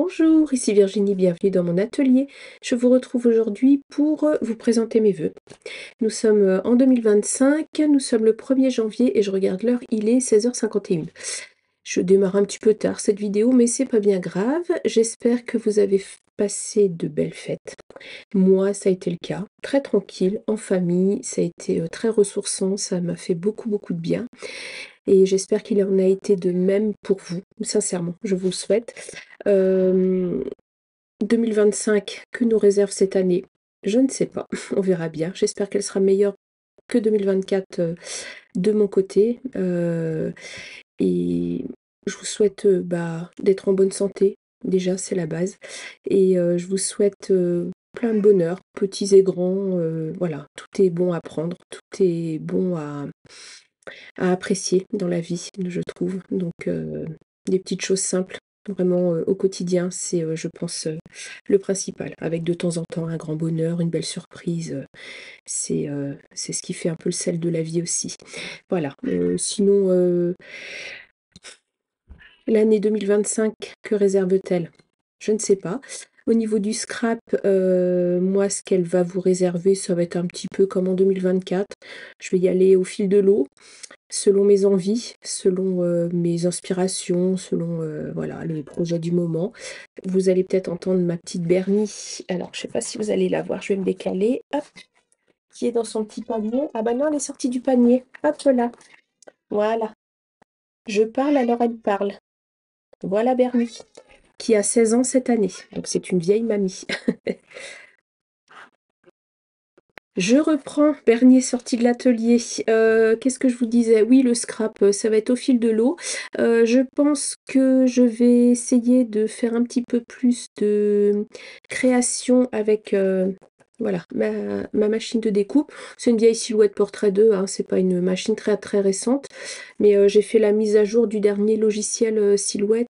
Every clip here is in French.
Bonjour, ici Virginie, bienvenue dans mon atelier. Je vous retrouve aujourd'hui pour vous présenter mes vœux. Nous sommes en 2025, nous sommes le 1er janvier et je regarde l'heure, il est 16h51. Je démarre un petit peu tard cette vidéo, mais c'est pas bien grave. J'espère que vous avez passé de belles fêtes. Moi, ça a été le cas. Très tranquille, en famille, ça a été très ressourçant, ça m'a fait beaucoup de bien. Et j'espère qu'il en a été de même pour vous, sincèrement, je vous le souhaite. 2025, que nous réserve cette année? Je ne sais pas, on verra bien. J'espère qu'elle sera meilleure que 2024 de mon côté. Et je vous souhaite d'être en bonne santé, déjà c'est la base. Et je vous souhaite plein de bonheur, petits et grands. Voilà, tout est bon à prendre, tout est bon à apprécier dans la vie, je trouve. Donc des petites choses simples, vraiment au quotidien, c'est je pense le principal. Avec de temps en temps un grand bonheur, une belle surprise, c'est ce qui fait un peu le sel de la vie aussi. Voilà, sinon l'année 2025, que réserve-t-elle? Je ne sais pas. Au niveau du scrap, moi, ce qu'elle va vous réserver, ça va être un petit peu comme en 2024. Je vais y aller au fil de l'eau, selon mes envies, selon mes inspirations, selon voilà, les projets du moment. Vous allez peut-être entendre ma petite Bernie. Alors, je ne sais pas si vous allez la voir, je vais me décaler. Hop, qui est dans son petit panier. Ah bah non, elle est sortie du panier. Hop là. Voilà. Je parle, alors elle parle. Voilà Bernie, qui a 16 ans cette année. Donc c'est une vieille mamie. Je reprends, Bernie est sorti de l'atelier. Qu'est-ce que je vous disais? Oui, le scrap, ça va être au fil de l'eau. Je pense que je vais essayer de faire un petit peu plus de création avec voilà, ma machine de découpe. C'est une vieille Silhouette Portrait 2, hein, c'est pas une machine très récente. Mais j'ai fait la mise à jour du dernier logiciel Silhouette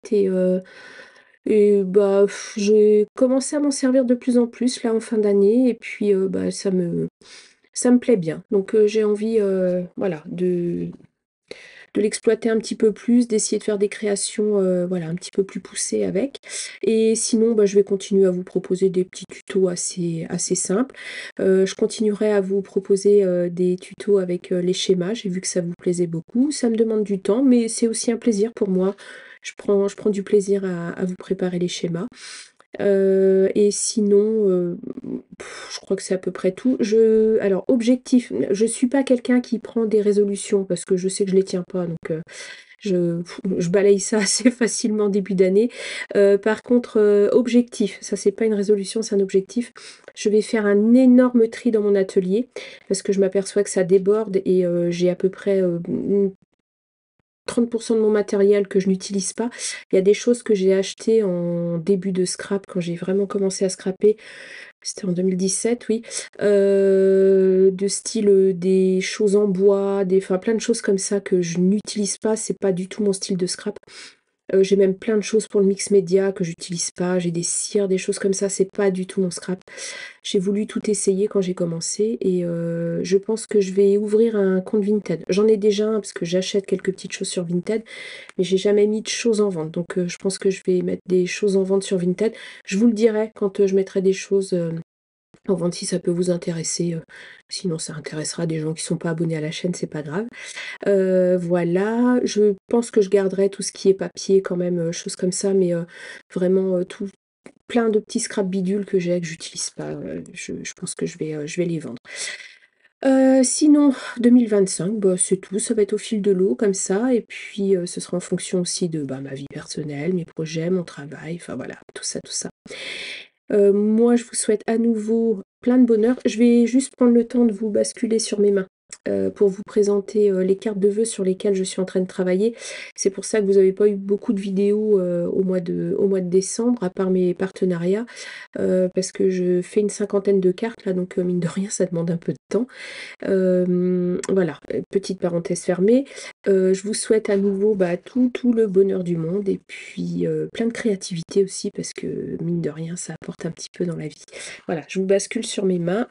et bah, j'ai commencé à m'en servir de plus en plus là en fin d'année et puis bah, ça me plaît bien. Donc j'ai envie voilà, de l'exploiter un petit peu plus, d'essayer de faire des créations voilà, un petit peu plus poussées avec. Et sinon, bah, je vais continuer à vous proposer des petits tutos assez simples. Je continuerai à vous proposer des tutos avec les schémas. J'ai vu que ça vous plaisait beaucoup. Ça me demande du temps, mais c'est aussi un plaisir pour moi. Je prends du plaisir à vous préparer les schémas. Et sinon, je crois que c'est à peu près tout. Alors, objectif, je suis pas quelqu'un qui prend des résolutions parce que je sais que je les tiens pas, donc je balaye ça assez facilement début d'année. Par contre, objectif, ça c'est pas une résolution, c'est un objectif. Je vais faire un énorme tri dans mon atelier parce que je m'aperçois que ça déborde et j'ai à peu près 30% de mon matériel que je n'utilise pas. Il y a des choses que j'ai achetées en début de scrap, quand j'ai vraiment commencé à scraper. C'était en 2017, oui. De style des choses en bois, enfin plein de choses comme ça que je n'utilise pas. C'est pas du tout mon style de scrap. J'ai même plein de choses pour le mix média que j'utilise pas. J'ai des cires, des choses comme ça. C'est pas du tout mon scrap. J'ai voulu tout essayer quand j'ai commencé et je pense que je vais ouvrir un compte Vinted. J'en ai déjà un parce que j'achète quelques petites choses sur Vinted, mais j'ai jamais mis de choses en vente. Donc je pense que je vais mettre des choses en vente sur Vinted. Je vous le dirai quand je mettrai des choses en vente si ça peut vous intéresser. Sinon ça intéressera des gens qui sont pas abonnés à la chaîne, c'est pas grave. Voilà, je pense que je garderai tout ce qui est papier quand même, choses comme ça, mais vraiment tout plein de petits scrap bidules que j'ai que j'utilise pas. Je pense que je vais les vendre. Sinon 2025, bah, c'est tout, ça va être au fil de l'eau comme ça et puis ce sera en fonction aussi de ma vie personnelle, mes projets, mon travail, enfin voilà, tout ça. Moi je vous souhaite à nouveau plein de bonheur. Je vais juste prendre le temps de vous basculer sur mes mains. Pour vous présenter les cartes de vœux sur lesquelles je suis en train de travailler. C'est pour ça que vous n'avez pas eu beaucoup de vidéos au mois de décembre, à part mes partenariats, parce que je fais une cinquantaine de cartes là, donc mine de rien, ça demande un peu de temps. Voilà, petite parenthèse fermée. Je vous souhaite à nouveau tout le bonheur du monde et puis plein de créativité aussi, parce que mine de rien, ça apporte un petit peu dans la vie. Voilà, je vous bascule sur mes mains.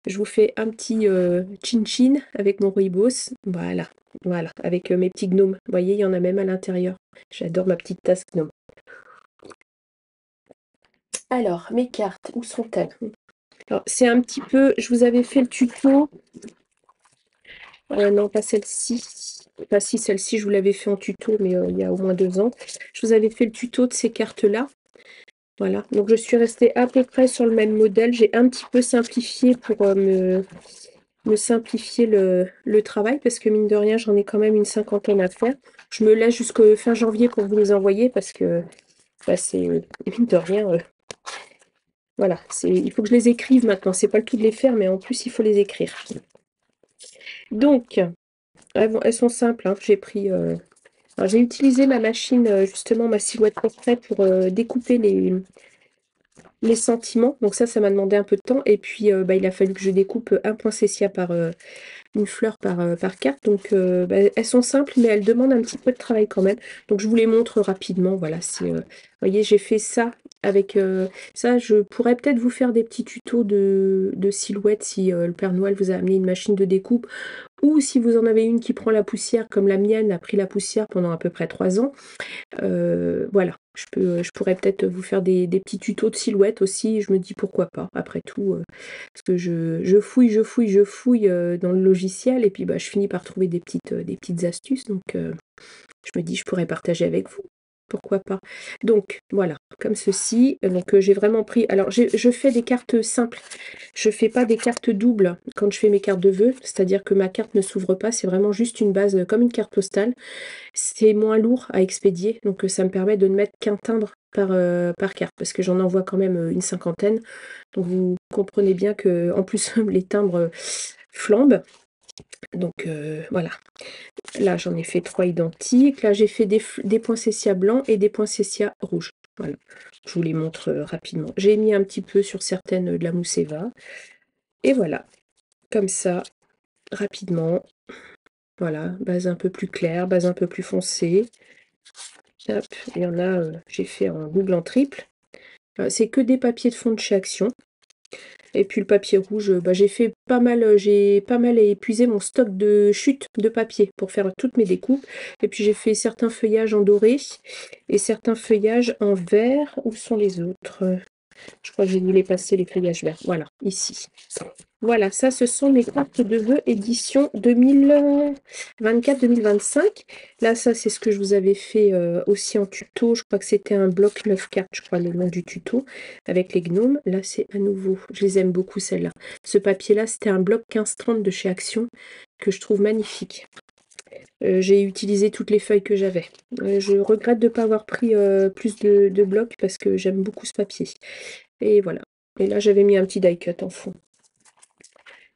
Je vous fais un petit chin-chin avec mon rooibos. Voilà, avec mes petits gnomes. Vous voyez, il y en a même à l'intérieur. J'adore ma petite tasse gnome. Alors, mes cartes, où sont-elles? Alors, c'est un petit peu, je vous avais fait le tuto. Non, pas celle-ci. Enfin, si, celle-ci, je vous l'avais fait en tuto, mais il y a au moins 2 ans. Je vous avais fait le tuto de ces cartes-là. Voilà, donc je suis restée à peu près sur le même modèle. J'ai un petit peu simplifié pour me simplifier le travail, parce que mine de rien, j'en ai quand même une cinquantaine à faire. Je me laisse jusqu'au fin janvier pour vous les envoyer, parce que bah, c'est mine de rien, voilà, il faut que je les écrive maintenant. C'est pas le tout de les faire, mais en plus, il faut les écrire. Donc, elles sont simples, hein. J'ai pris... alors, j'ai utilisé ma machine, justement, ma silhouette portrait pour découper les sentiments. Donc ça m'a demandé un peu de temps. Et puis, bah, il a fallu que je découpe un poinsettia par une fleur par carte. Donc, bah, elles sont simples, mais elles demandent un petit peu de travail quand même. Donc, je vous les montre rapidement. Voilà, vous voyez, j'ai fait ça avec ça. Je pourrais peut-être vous faire des petits tutos de silhouette si le Père Noël vous a amené une machine de découpe, ou si vous en avez une qui prend la poussière, comme la mienne a pris la poussière pendant à peu près 3 ans. Voilà, je pourrais peut-être vous faire des petits tutos de silhouette aussi. Je me dis pourquoi pas, après tout, parce que je fouille dans le logiciel, et puis bah, je finis par trouver des petites astuces. Donc je me dis, je pourrais partager avec vous. Pourquoi pas. Donc voilà, comme ceci. Donc j'ai vraiment pris... Alors je fais des cartes simples. Je fais pas des cartes doubles quand je fais mes cartes de vœux. C'est-à-dire que ma carte ne s'ouvre pas. C'est vraiment juste une base comme une carte postale. C'est moins lourd à expédier. Donc ça me permet de ne mettre qu'un timbre par carte. Parce que j'en envoie quand même une cinquantaine. Donc vous comprenez bien que en plus les timbres flambent. Donc voilà. Là, j'en ai fait 3 identiques. Là, j'ai fait des poinsettias blancs et des poinsettias rouges. Voilà. Je vous les montre rapidement. J'ai mis un petit peu sur certaines de la mousse Eva. Et voilà. Comme ça, rapidement. Voilà. Base un peu plus claire, base un peu plus foncée. Hop. Il y en a, j'ai fait en double, en triple. C'est que des papiers de fond de chez Action. Et puis le papier rouge, bah, j'ai pas mal épuisé mon stock de chutes de papier pour faire toutes mes découpes. Et puis j'ai fait certains feuillages en doré et certains feuillages en vert. Où sont les autres? Je crois que j'ai dû les passer, les feuillages verts. Voilà, ici. Voilà, ça, ce sont mes cartes de vœux édition 2024-2025. Là, ça, c'est ce que je vous avais fait aussi en tuto. Je crois que c'était un bloc 9 cartes, je crois, le nom du tuto, avec les gnomes. Là, c'est à nouveau. Je les aime beaucoup, celles-là. Ce papier-là, c'était un bloc 15-30 de chez Action, que je trouve magnifique. J'ai utilisé toutes les feuilles que j'avais. Je regrette de ne pas avoir pris plus de blocs, parce que j'aime beaucoup ce papier. Et voilà. Et là, j'avais mis un petit die cut en fond.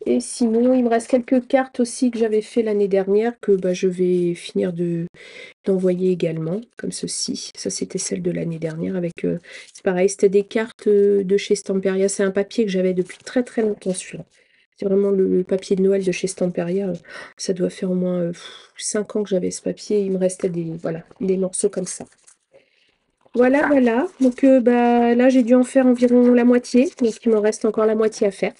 Et sinon, il me reste quelques cartes aussi que j'avais fait l'année dernière, que bah, je vais finir d'envoyer également, comme ceci. Ça, c'était celle de l'année dernière. C'est pareil, c'était des cartes de chez Stamperia. C'est un papier que j'avais depuis très très longtemps, celui-là. C'est vraiment le papier de Noël de chez Stamperia. Ça doit faire au moins 5 ans que j'avais ce papier. Il me restait voilà, des morceaux comme ça. Voilà, voilà. Donc bah, là, j'ai dû en faire environ la moitié. Donc il me reste encore la moitié à faire.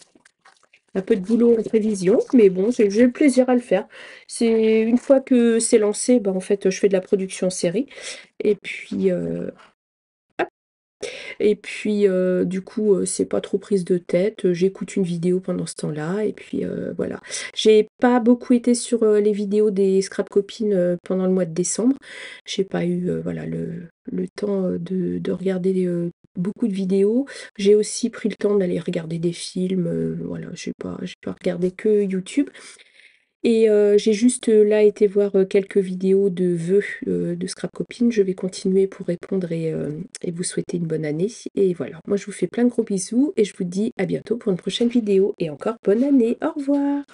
Un peu de boulot en prévision, mais bon, j'ai le plaisir à le faire. C'est une fois que c'est lancé, bah, en fait, je fais de la production série. Et puis, du coup, c'est pas trop prise de tête. J'écoute une vidéo pendant ce temps-là. Et puis, voilà. J'ai pas beaucoup été sur les vidéos des Scrap Copines pendant le mois de décembre. J'ai pas eu voilà, le temps de regarder beaucoup de vidéos. J'ai aussi pris le temps d'aller regarder des films. Voilà, j'ai pas regardé que YouTube. Et j'ai juste là été voir quelques vidéos de vœux de Scrap Copine. Je vais continuer pour répondre et vous souhaiter une bonne année. Et voilà, moi je vous fais plein de gros bisous et je vous dis à bientôt pour une prochaine vidéo. Et encore bonne année, au revoir!